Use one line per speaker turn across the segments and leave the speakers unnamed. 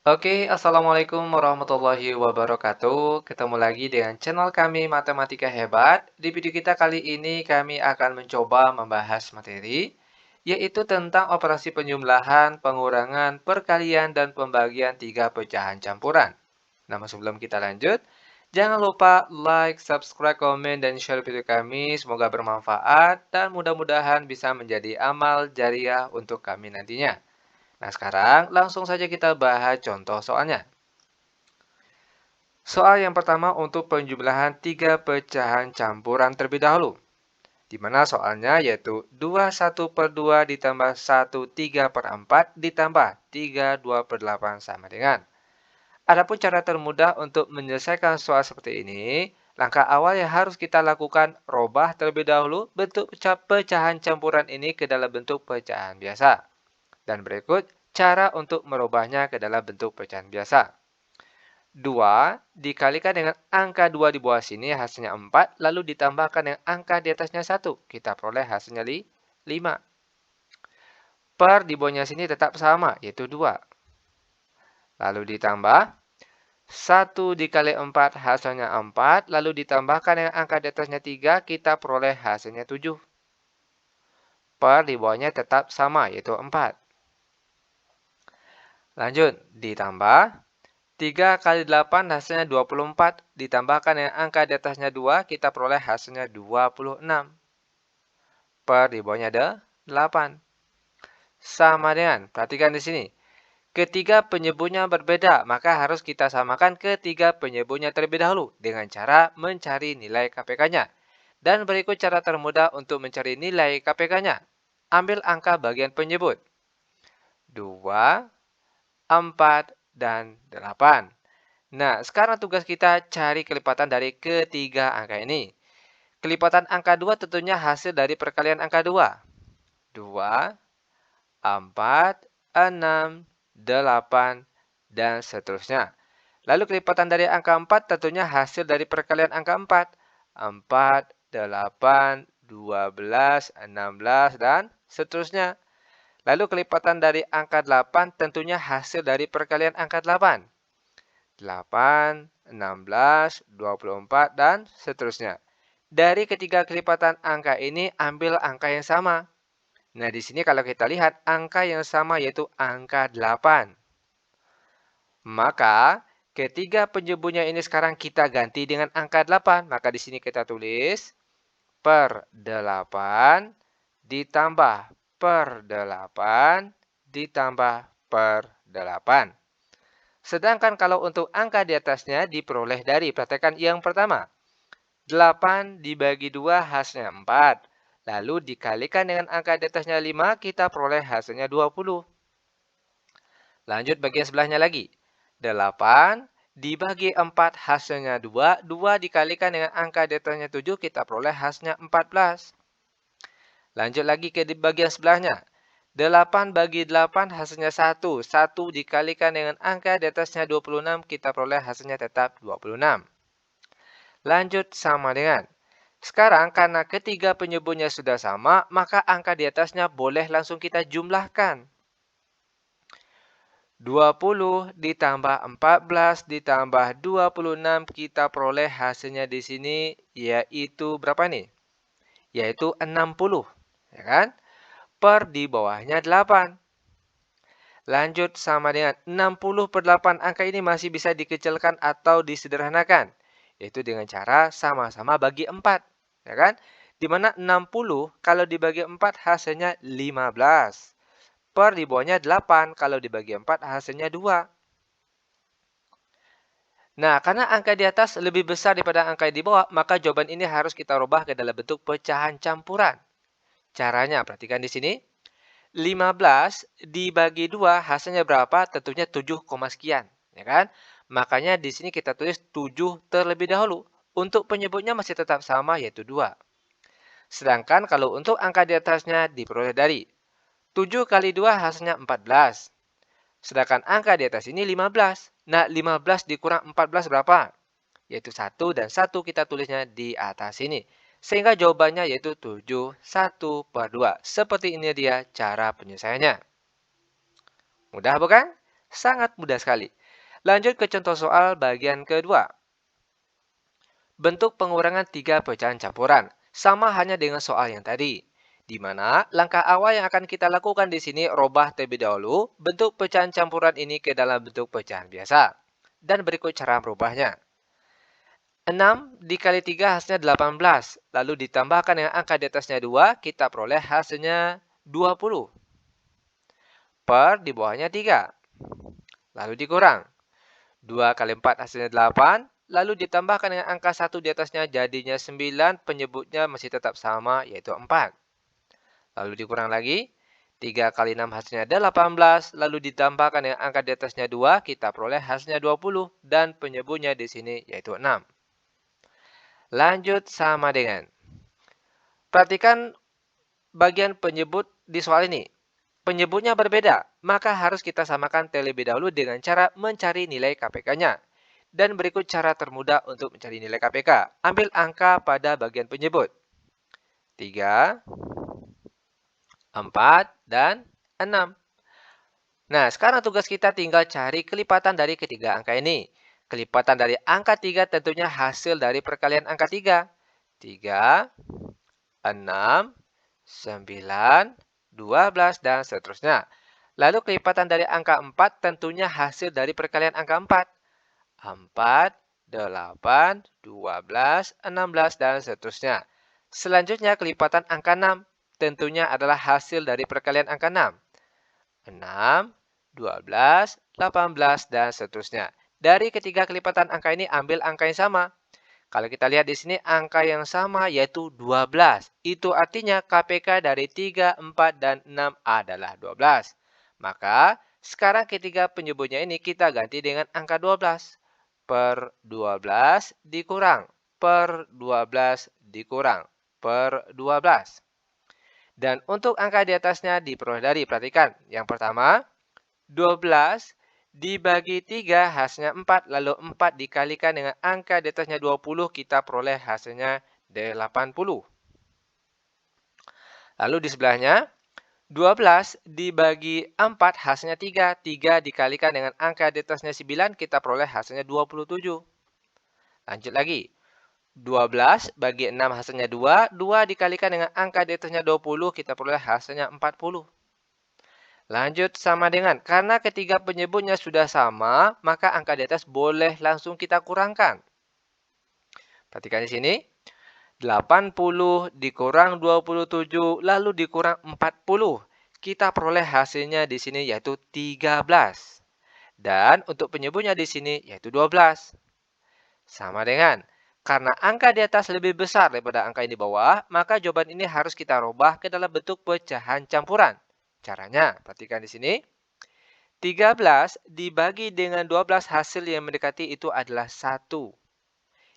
Oke, Assalamualaikum warahmatullahi wabarakatuh. Ketemu lagi dengan channel kami Matematika Hebat. Di video kita kali ini kami akan mencoba membahas materi, yaitu tentang operasi penjumlahan, pengurangan, perkalian, dan pembagian tiga pecahan campuran. Namun sebelum kita lanjut, jangan lupa like, subscribe, komen, dan share video kami. Semoga bermanfaat dan mudah-mudahan bisa menjadi amal jariah untuk kami nantinya. Nah, sekarang langsung saja kita bahas contoh soalnya. Soal yang pertama untuk penjumlahan tiga pecahan campuran terlebih dahulu. Di mana soalnya yaitu 21/2 ditambah 1/3/4 ditambah 3/2/8 sama dengan. Adapun cara termudah untuk menyelesaikan soal seperti ini, langkah awal yang harus kita lakukan, robah terlebih dahulu bentuk pecahan campuran ini ke dalam bentuk pecahan biasa. Dan berikut cara untuk merubahnya ke dalam bentuk pecahan biasa. 2 dikalikan dengan angka 2 di bawah sini hasilnya 4, lalu ditambahkan dengan angka di atasnya 1. Kita peroleh hasilnya 5. Per di bawahnya sini tetap sama, yaitu 2. Lalu ditambah 1 dikali 4 hasilnya 4, lalu ditambahkan dengan angka di atasnya 3, kita peroleh hasilnya 7. Per di bawahnya tetap sama, yaitu 4. Lanjut, ditambah 3 kali 8 hasilnya 24. Ditambahkan dengan angka di atasnya 2, kita peroleh hasilnya 26. Per di bawahnya ada 8. Sama dengan, perhatikan di sini. Ketiga penyebutnya berbeda, maka harus kita samakan ketiga penyebutnya terlebih dahulu dengan cara mencari nilai KPK-nya. Dan berikut cara termudah untuk mencari nilai KPK-nya. Ambil angka bagian penyebut. 2, 4, dan 8. Nah, sekarang tugas kita cari kelipatan dari ketiga angka ini. Kelipatan angka 2 tentunya hasil dari perkalian angka 2. 2, 4, 6, 8, dan seterusnya. Lalu kelipatan dari angka 4 tentunya hasil dari perkalian angka 4. 4, 8, 12, 16, dan seterusnya. Lalu kelipatan dari angka 8 tentunya hasil dari perkalian angka 8. 8, 16, 24, dan seterusnya. Dari ketiga kelipatan angka ini, ambil angka yang sama. Nah, di sini kalau kita lihat, angka yang sama yaitu angka 8. Maka, ketiga penyebutnya ini sekarang kita ganti dengan angka 8. Maka di sini kita tulis per 8 ditambah per 8 ditambah per 8. Sedangkan kalau untuk angka di atasnya diperoleh dari, perhatikan yang pertama. 8 dibagi 2 hasilnya 4. Lalu dikalikan dengan angka di atasnya 5, kita peroleh hasilnya 20. Lanjut bagian sebelahnya lagi. 8 dibagi 4 hasilnya 2. 2 dikalikan dengan angka di atasnya 7, kita peroleh hasilnya 14. Lanjut lagi ke bagian sebelahnya. 8 bagi 8 hasilnya 1. 1 dikalikan dengan angka di atasnya 26, kita peroleh hasilnya tetap 26. Lanjut sama dengan. Sekarang karena ketiga penyebutnya sudah sama, maka angka di atasnya boleh langsung kita jumlahkan. 20 ditambah 14 ditambah 26, kita peroleh hasilnya di sini yaitu berapa nih? Yaitu 60, ya kan? Per di bawahnya 8. Lanjut sama dengan 60 per 8. Angka ini masih bisa dikecilkan atau disederhanakan. Yaitu dengan cara sama-sama bagi 4. Ya kan? Di mana 60 kalau dibagi 4 hasilnya 15. Per di bawahnya 8. Kalau dibagi 4 hasilnya 2. Nah, karena angka di atas lebih besar daripada angka di bawah, maka jawaban ini harus kita rubah ke dalam bentuk pecahan campuran. Caranya, perhatikan di sini. 15 dibagi 2 hasilnya berapa? Tentunya 7, sekian, ya kan? Makanya di sini kita tulis 7 terlebih dahulu. Untuk penyebutnya masih tetap sama yaitu 2. Sedangkan kalau untuk angka di atasnya diperoleh dari 7 kali 2 hasilnya 14. Sedangkan angka di atas ini 15. Nah, 15 dikurang 14 berapa? Yaitu 1 dan 1 kita tulisnya di atas ini. Sehingga jawabannya yaitu 7, 1 per 2. Seperti ini dia cara penyelesaiannya. Mudah bukan? Sangat mudah sekali. Lanjut ke contoh soal bagian kedua. Bentuk pengurangan 3 pecahan campuran. Sama hanya dengan soal yang tadi. Di mana langkah awal yang akan kita lakukan di sini robah terlebih dahulu bentuk pecahan campuran ini ke dalam bentuk pecahan biasa. Dan berikut cara merubahnya. 6 dikali 3 hasilnya 18. Lalu ditambahkan dengan angka di atasnya 2, kita peroleh hasilnya 20. Per di bawahnya 3. Lalu dikurang. 2 kali 4 hasilnya 8. Lalu ditambahkan dengan angka 1 di atasnya jadinya 9. Penyebutnya masih tetap sama yaitu 4. Lalu dikurang lagi. 3 kali 6 hasilnya 18. Lalu ditambahkan dengan angka di atasnya 2. Kita peroleh hasilnya 20. Dan penyebutnya di sini yaitu 6. Lanjut sama dengan. Perhatikan bagian penyebut di soal ini. Penyebutnya berbeda, maka harus kita samakan terlebih dahulu dengan cara mencari nilai KPK-nya. Dan berikut cara termudah untuk mencari nilai KPK. Ambil angka pada bagian penyebut. 3, 4, dan 6. Nah, sekarang tugas kita tinggal cari kelipatan dari ketiga angka ini. Kelipatan dari angka 3 tentunya hasil dari perkalian angka 3. 3, 6, 9, 12, dan seterusnya. Lalu kelipatan dari angka 4 tentunya hasil dari perkalian angka 4. 4, 8, 12, 16, dan seterusnya. Selanjutnya kelipatan angka 6 tentunya adalah hasil dari perkalian angka 6. 6, 12, 18, dan seterusnya. Dari ketiga kelipatan angka ini ambil angka yang sama. Kalau kita lihat di sini angka yang sama yaitu 12. Itu artinya KPK dari 3, 4, dan 6 adalah 12. Maka sekarang ketiga penyebutnya ini kita ganti dengan angka 12. Per 12 dikurang. Per 12 dikurang. Per 12. Dan untuk angka di atasnya diperoleh dari, perhatikan. Yang pertama, 12 dibagi 3 hasilnya 4. Lalu 4 dikalikan dengan angka di atasnya 20. Kita peroleh hasilnya 80. Lalu di sebelahnya, 12 dibagi 4 hasilnya 3. 3 dikalikan dengan angka di atasnya 9. Kita peroleh hasilnya 27. Lanjut lagi. 12 bagi 6 hasilnya 2. 2 dikalikan dengan angka di atasnya 20. Kita peroleh hasilnya 40. Lanjut sama dengan, karena ketiga penyebutnya sudah sama, maka angka di atas boleh langsung kita kurangkan. Perhatikan di sini. 80 dikurang 27, lalu dikurang 40. Kita peroleh hasilnya di sini yaitu 13. Dan untuk penyebutnya di sini yaitu 12. Sama dengan, karena angka di atas lebih besar daripada angka yang di bawah, maka jawaban ini harus kita rubah ke dalam bentuk pecahan campuran. Caranya, perhatikan di sini. 13 dibagi dengan 12 hasil yang mendekati itu adalah 1.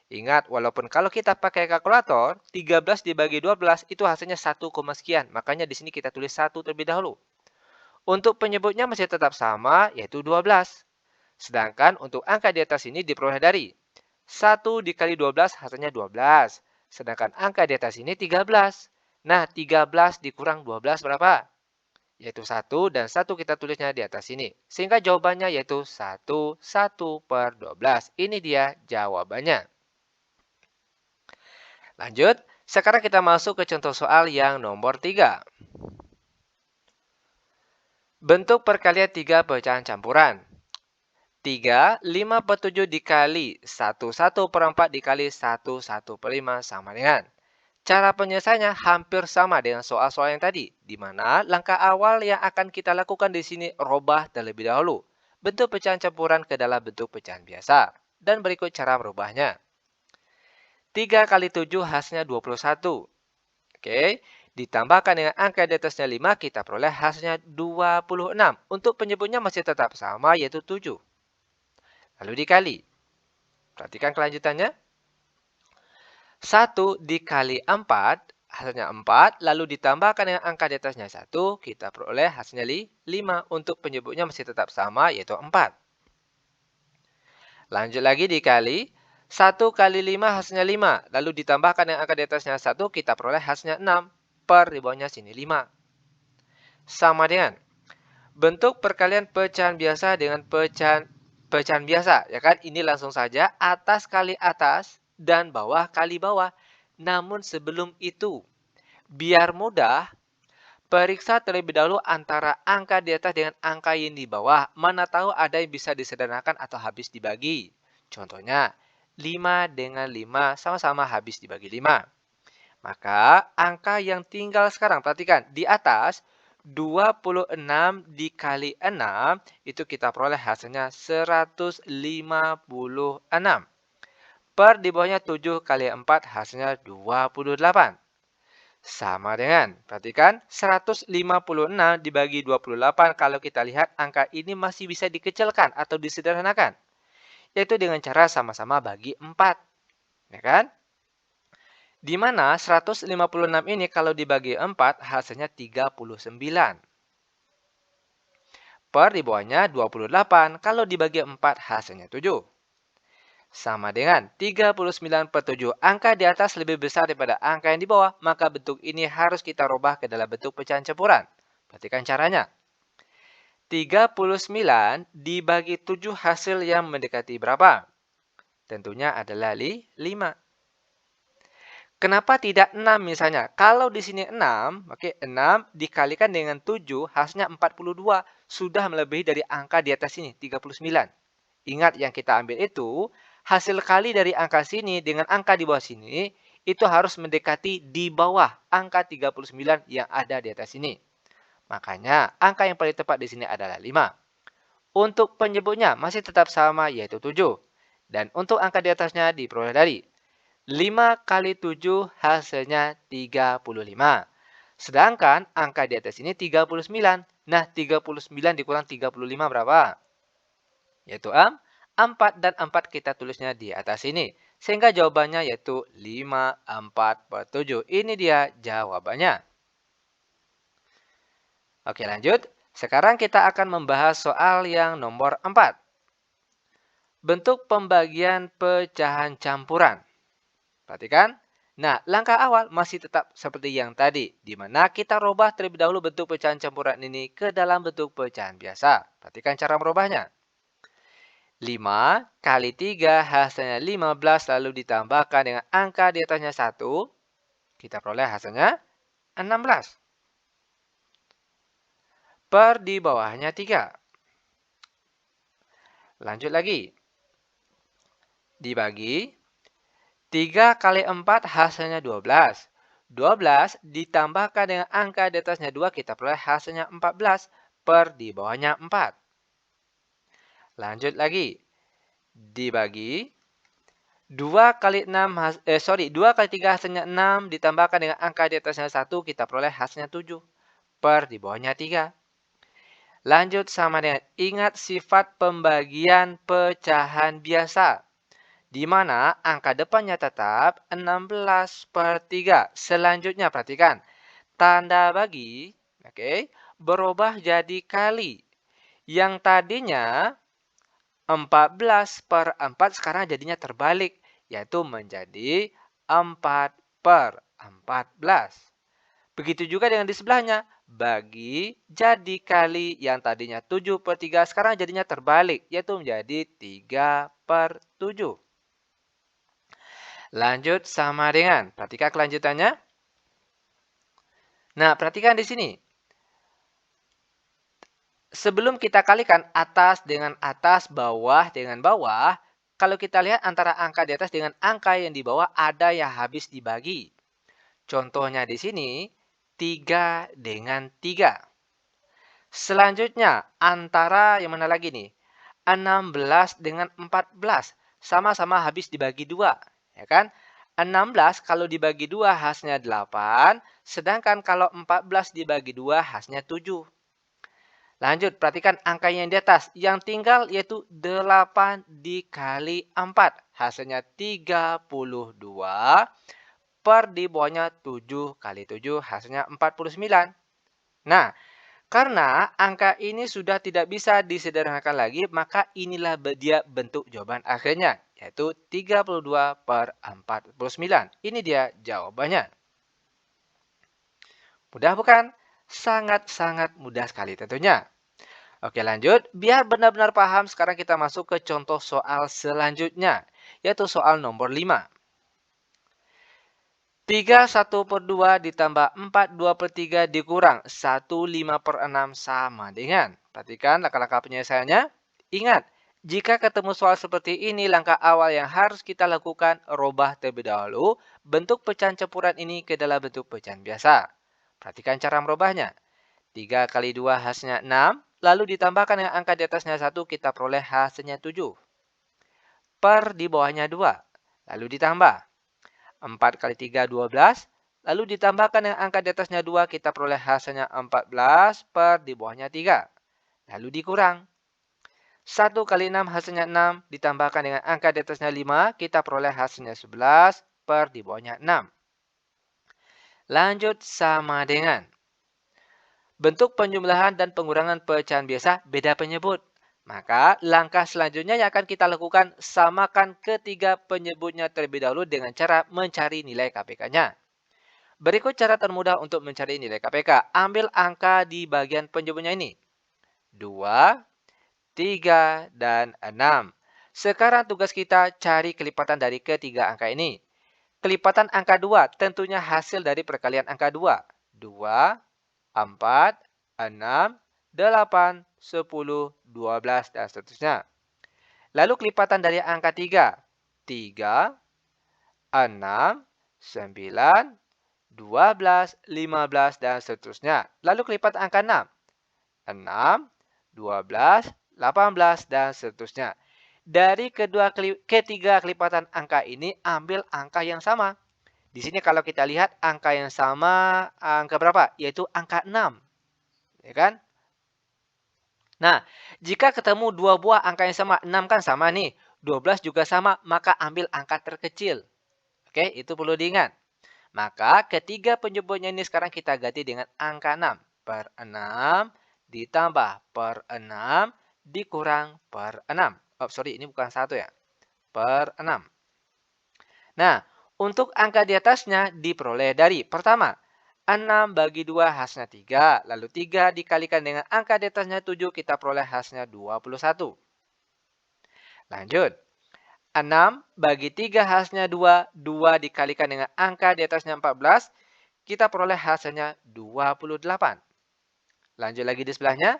Ingat, walaupun kalau kita pakai kalkulator, 13 dibagi 12 itu hasilnya 1, sekian. Makanya di sini kita tulis 1 terlebih dahulu. Untuk penyebutnya masih tetap sama, yaitu 12. Sedangkan untuk angka di atas ini diperoleh dari 1 dikali 12 hasilnya 12. Sedangkan angka di atas ini 13. Nah, 13 dikurang 12 berapa? Yaitu 1, dan 1 kita tulisnya di atas sini. Sehingga jawabannya yaitu 1, 1 per 12. Ini dia jawabannya. Lanjut, sekarang kita masuk ke contoh soal yang nomor 3. Bentuk perkalian 3 pecahan campuran. 3, 5 per 7 dikali 1, 1 per 4 dikali 1, 1 per 5 sama dengan. Cara penyelesaiannya hampir sama dengan soal-soal yang tadi, di mana langkah awal yang akan kita lakukan di sini robah terlebih dahulu. Bentuk pecahan campuran ke dalam bentuk pecahan biasa. Dan berikut cara merubahnya. 3 kali 7 hasilnya 21. Oke, ditambahkan dengan angka di atasnya 5, kita peroleh hasilnya 26. Untuk penyebutnya masih tetap sama, yaitu 7. Lalu dikali. Perhatikan kelanjutannya. 1 dikali 4, hasilnya 4. Lalu ditambahkan dengan angka di atasnya 1, kita peroleh hasilnya 5. Untuk penyebutnya masih tetap sama, yaitu 4. Lanjut lagi dikali. 1 kali 5 hasilnya 5. Lalu ditambahkan dengan angka di atasnya 1, kita peroleh hasilnya 6. Per di bawahnya sini 5. Sama dengan. Bentuk perkalian pecahan biasa dengan pecahan biasa, ya kan? Ini langsung saja atas kali atas dan bawah kali bawah. Namun sebelum itu, biar mudah, periksa terlebih dahulu antara angka di atas dengan angka yang di bawah. Mana tahu ada yang bisa disederhanakan atau habis dibagi. Contohnya, 5 dengan 5 sama-sama habis dibagi 5. Maka angka yang tinggal sekarang, perhatikan, di atas 26 dikali 6, itu kita peroleh hasilnya 156. Per di bawahnya 7 kali 4 hasilnya 28. Sama dengan, perhatikan, 156 dibagi 28, kalau kita lihat angka ini masih bisa dikecilkan atau disederhanakan. Yaitu dengan cara sama-sama bagi 4. Ya kan? Di mana 156 ini kalau dibagi 4 hasilnya 39. Per di bawahnya 28, kalau dibagi 4 hasilnya 7. Sama dengan 39 per 7. Angka di atas lebih besar daripada angka yang di bawah, maka bentuk ini harus kita rubah ke dalam bentuk pecahan campuran. Perhatikan caranya. 39 dibagi 7 hasil yang mendekati berapa? Tentunya adalah 5. Kenapa tidak 6 misalnya? Kalau di sini 6, oke, 6 dikalikan dengan 7 hasilnya 42. Sudah melebihi dari angka di atas sini, 39. Ingat yang kita ambil itu, hasil kali dari angka sini dengan angka di bawah sini, itu harus mendekati di bawah angka 39 yang ada di atas sini. Makanya, angka yang paling tepat di sini adalah 5. Untuk penyebutnya masih tetap sama, yaitu 7. Dan untuk angka di atasnya diperoleh dari 5 kali 7 hasilnya 35. Sedangkan angka di atas ini 39. Nah, 39 dikurang 35 berapa? Yaitu 4, dan 4 kita tulisnya di atas ini. Sehingga jawabannya yaitu 5, 4 per 7. Ini dia jawabannya. Oke, lanjut. Sekarang kita akan membahas soal yang nomor 4. Bentuk pembagian pecahan campuran. Perhatikan. Nah, langkah awal masih tetap seperti yang tadi, di mana kita rubah terlebih dahulu bentuk pecahan campuran ini ke dalam bentuk pecahan biasa. Perhatikan cara merubahnya. 5 kali 3 hasilnya 15, lalu ditambahkan dengan angka di atasnya 1. Kita peroleh hasilnya 16. Per di bawahnya 3. Lanjut lagi. Dibagi 3 kali 4 hasilnya 12. 12 ditambahkan dengan angka di atasnya 2, kita peroleh hasilnya 14. Per di bawahnya 4. Lanjut lagi. Dibagi 2 kali 3 hasilnya 6 ditambahkan dengan angka di atasnya 1, kita peroleh hasilnya 7. Per di bawahnya 3. Lanjut sama dengan ingat sifat pembagian pecahan biasa, di mana angka depannya tetap 16 per 3. Selanjutnya perhatikan, tanda bagi berubah jadi kali. Yang tadinya 14 per 4 sekarang jadinya terbalik, yaitu menjadi 4 per 14. Begitu juga dengan di sebelahnya. Bagi jadi kali, yang tadinya 7 per 3 sekarang jadinya terbalik, yaitu menjadi 3 per 7. Lanjut sama dengan, perhatikan kelanjutannya. Nah, perhatikan di sini. Sebelum kita kalikan atas dengan atas, bawah dengan bawah, kalau kita lihat antara angka di atas dengan angka yang di bawah ada yang habis dibagi. Contohnya di sini, 3 dengan 3. Selanjutnya, antara yang mana lagi nih? 16 dengan 14. Sama-sama habis dibagi 2. Ya kan? 16 kalau dibagi 2 hasilnya 8. Sedangkan kalau 14 dibagi 2 hasilnya 7. Lanjut, perhatikan angka yang di atas. Yang tinggal yaitu 8 dikali 4. Hasilnya 32. Per di bawahnya 7 kali 7 hasilnya 49. Nah, karena angka ini sudah tidak bisa disederhanakan lagi, maka inilah dia bentuk jawaban akhirnya, yaitu 32 per 49. Ini dia jawabannya. Mudah bukan? Sangat-sangat mudah sekali tentunya. Oke, lanjut. Biar benar-benar paham, sekarang kita masuk ke contoh soal selanjutnya, yaitu soal nomor 5. 3 1/2 ditambah 4 2/3 dikurang 1 5/6 sama dengan. Perhatikan langkah-langkah penyelesaiannya. Ingat, jika ketemu soal seperti ini, langkah awal yang harus kita lakukan, rubah terlebih dahulu bentuk pecahan campuran ini ke dalam bentuk pecahan biasa. Perhatikan cara merubahnya. 3 kali 2 hasilnya 6, lalu ditambahkan dengan angka di atasnya 1, kita peroleh hasilnya 7. Per di bawahnya 2, lalu ditambah. 4 kali 3, 12. Lalu ditambahkan dengan angka di atasnya 2, kita peroleh hasilnya 14 per di bawahnya 3. Lalu dikurang. 1 kali 6 hasilnya 6, ditambahkan dengan angka di atasnya 5, kita peroleh hasilnya 11 per di bawahnya 6. Lanjut sama dengan. Bentuk penjumlahan dan pengurangan pecahan biasa beda penyebut. Maka langkah selanjutnya yang akan kita lakukan, samakan ketiga penyebutnya terlebih dahulu dengan cara mencari nilai KPK-nya. Berikut cara termudah untuk mencari nilai KPK. Ambil angka di bagian penyebutnya ini. 2, 3, dan 6. Sekarang tugas kita cari kelipatan dari ketiga angka ini. Kelipatan angka 2 tentunya hasil dari perkalian angka 2. 2, 4, 6, 8, 10, 12, dan seterusnya. Lalu kelipatan dari angka 3. 3, 6, 9, 12, 15, dan seterusnya. Lalu kelipatan angka 6. 6, 12, 18, dan seterusnya. Dari ketiga kelipatan angka ini, ambil angka yang sama. Di sini kalau kita lihat angka yang sama, angka berapa? Yaitu angka 6. Ya kan? Nah, jika ketemu dua buah angka yang sama, 6 kan sama nih, 12 juga sama, maka ambil angka terkecil. Oke, itu perlu diingat. Maka ketiga penyebutnya ini sekarang kita ganti dengan angka 6. Per 6 ditambah per 6 dikurang per 6. Oh, sorry, ini bukan 1 ya. Per 6. Nah, untuk angka di atasnya diperoleh dari pertama, 6 bagi 2 hasilnya 3. Lalu 3 dikalikan dengan angka di atasnya 7, kita peroleh hasilnya 21. Lanjut. 6 bagi 3 hasilnya 2. 2 dikalikan dengan angka di atasnya 14, kita peroleh hasilnya 28. Lanjut lagi di sebelahnya.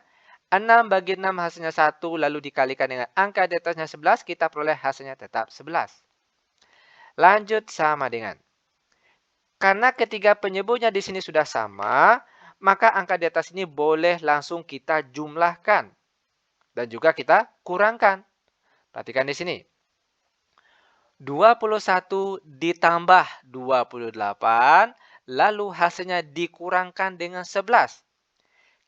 6 bagi 6 hasilnya 1, lalu dikalikan dengan angka di atasnya 11, kita peroleh hasilnya tetap 11. Lanjut sama dengan. Karena ketiga penyebutnya di sini sudah sama, maka angka di atas ini boleh langsung kita jumlahkan. Dan juga kita kurangkan. Perhatikan di sini. 21 ditambah 28, lalu hasilnya dikurangkan dengan 11.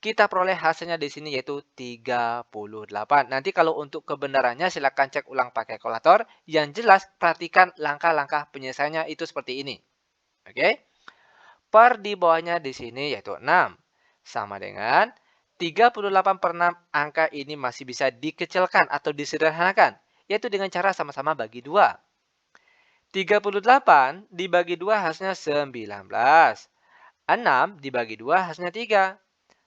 Kita peroleh hasilnya di sini yaitu 38. Nanti kalau untuk kebenarannya silakan cek ulang pakai kalkulator. Yang jelas perhatikan langkah-langkah penyelesaiannya itu seperti ini. Oke? Per di bawahnya di sini yaitu 6. Sama dengan 38 per 6, angka ini masih bisa dikecilkan atau disederhanakan. Yaitu dengan cara sama-sama bagi 2. 38 dibagi 2 hasilnya 19. 6 dibagi 2 hasilnya 3.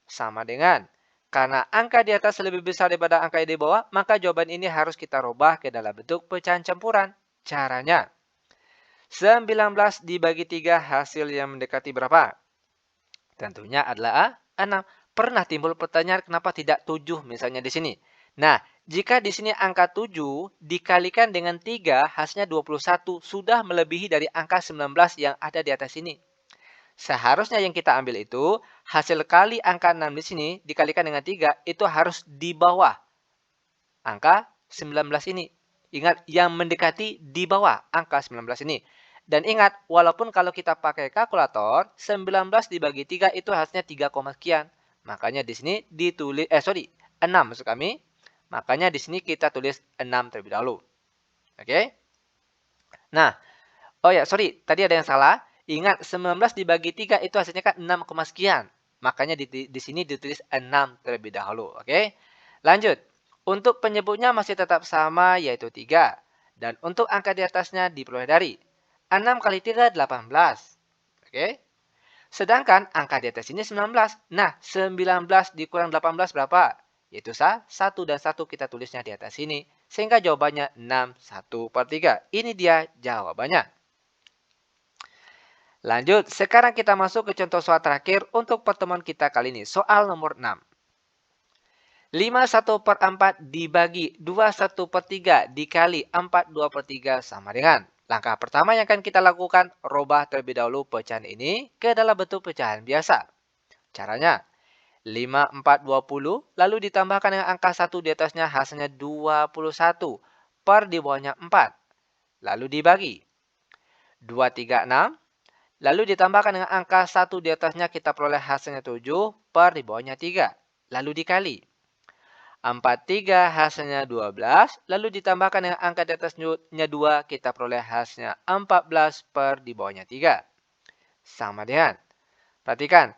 Sama dengan, karena angka di atas lebih besar daripada angka di bawah, maka jawaban ini harus kita rubah ke dalam bentuk pecahan campuran. Caranya, 19 dibagi 3 hasil yang mendekati berapa? Tentunya adalah 6. Pernah timbul pertanyaan kenapa tidak 7 misalnya di sini? Nah, jika di sini angka 7 dikalikan dengan 3 hasilnya 21 sudah melebihi dari angka 19 yang ada di atas ini. Seharusnya yang kita ambil itu hasil kali angka 6 di sini dikalikan dengan 3 itu harus di bawah angka 19 ini. Ingat, yang mendekati di bawah angka 19 ini. Dan ingat, walaupun kalau kita pakai kalkulator, 19 dibagi 3 itu hasilnya 3, sekian. Makanya di sini ditulis, 6 maksud kami. Makanya di sini kita tulis 6 terlebih dahulu. Oke? Nah, tadi ada yang salah. Ingat, 19 dibagi 3 itu hasilnya kan 6, sekian. Makanya di sini ditulis 6 terlebih dahulu. Oke? Lanjut. Untuk penyebutnya masih tetap sama, yaitu 3. Dan untuk angka di atasnya diperoleh dari 6 kali 3, 18. Oke? Sedangkan angka di atas ini 19. Nah, 19 dikurang 18 berapa? Yaitu 1 dan 1 kita tulisnya di atas sini. Sehingga jawabannya 6, 1/3. Ini dia jawabannya. Lanjut, sekarang kita masuk ke contoh soal terakhir untuk pertemuan kita kali ini. Soal nomor 6. 5/1/4 dibagi 2/1/3 dikali 4/2/3 sama dengan. Langkah pertama yang akan kita lakukan, rubah terlebih dahulu pecahan ini ke dalam bentuk pecahan biasa. Caranya, 5, 4, 20, lalu ditambahkan dengan angka 1 di atasnya hasilnya 21, per di bawahnya 4, lalu dibagi. 2, 3, 6, lalu ditambahkan dengan angka 1 di atasnya kita peroleh hasilnya 7, per di bawahnya 3, lalu dikali. 4, 3 hasilnya 12, lalu ditambahkan dengan angka di atasnya 2, kita peroleh hasilnya 14 per di bawahnya 3. Sama dengan, perhatikan,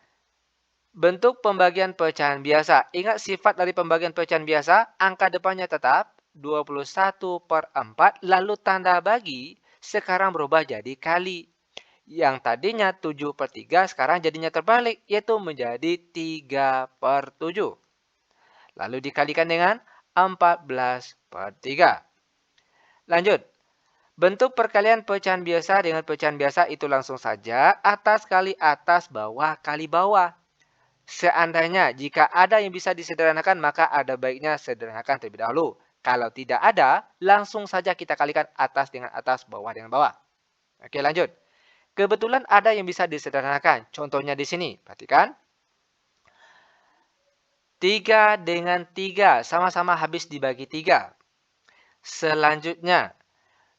bentuk pembagian pecahan biasa. Ingat sifat dari pembagian pecahan biasa, angka depannya tetap 21/4, lalu tanda bagi sekarang berubah jadi kali. Yang tadinya 7/3 sekarang jadinya terbalik, yaitu menjadi 3/7. Lalu dikalikan dengan 14/3. Lanjut. Bentuk perkalian pecahan biasa dengan pecahan biasa itu langsung saja atas kali atas, bawah kali bawah. Seandainya jika ada yang bisa disederhanakan, maka ada baiknya sederhanakan terlebih dahulu. Kalau tidak ada, langsung saja kita kalikan atas dengan atas, bawah dengan bawah. Oke, lanjut. Kebetulan ada yang bisa disederhanakan. Contohnya di sini, perhatikan. 3 dengan 3 sama-sama habis dibagi 3. Selanjutnya,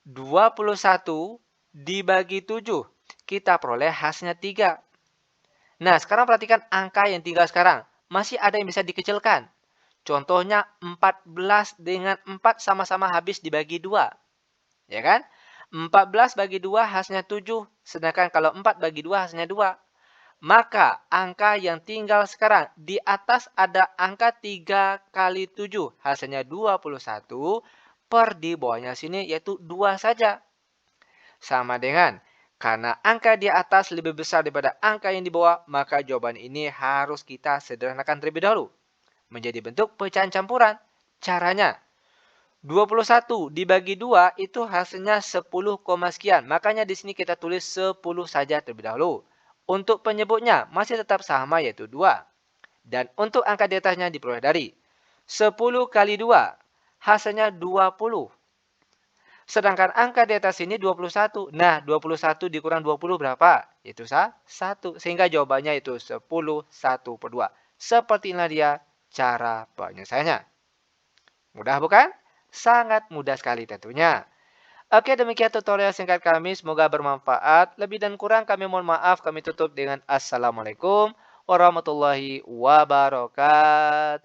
21 dibagi 7. Kita peroleh hasilnya 3. Nah, sekarang perhatikan angka yang tinggal sekarang. Masih ada yang bisa dikecilkan. Contohnya 14 dengan 4 sama-sama habis dibagi 2. Ya kan? 14 bagi 2 hasilnya 7. Sedangkan kalau 4 bagi 2 hasilnya 2. Maka angka yang tinggal sekarang, di atas ada angka 3 kali 7. Hasilnya 21, per di bawahnya sini yaitu 2 saja. Sama dengan, karena angka di atas lebih besar daripada angka yang di bawah, maka jawaban ini harus kita sederhanakan terlebih dahulu. Menjadi bentuk pecahan campuran. Caranya, 21 dibagi 2 itu hasilnya 10, sekian. Makanya di sini kita tulis 10 saja terlebih dahulu. Untuk penyebutnya masih tetap sama yaitu 2. Dan untuk angka di atasnya diperoleh dari 10 kali 2 hasilnya 20. Sedangkan angka di atas ini 21. Nah, 21 dikurang 20 berapa? Itu 1. Sehingga jawabannya itu 10, 1/2. Seperti inilah dia cara penyelesaiannya. Mudah bukan? Sangat mudah sekali tentunya. Oke, demikian tutorial singkat kami. Semoga bermanfaat. Lebih dan kurang kami mohon maaf. Kami tutup dengan Assalamualaikum warahmatullahi wabarakatuh.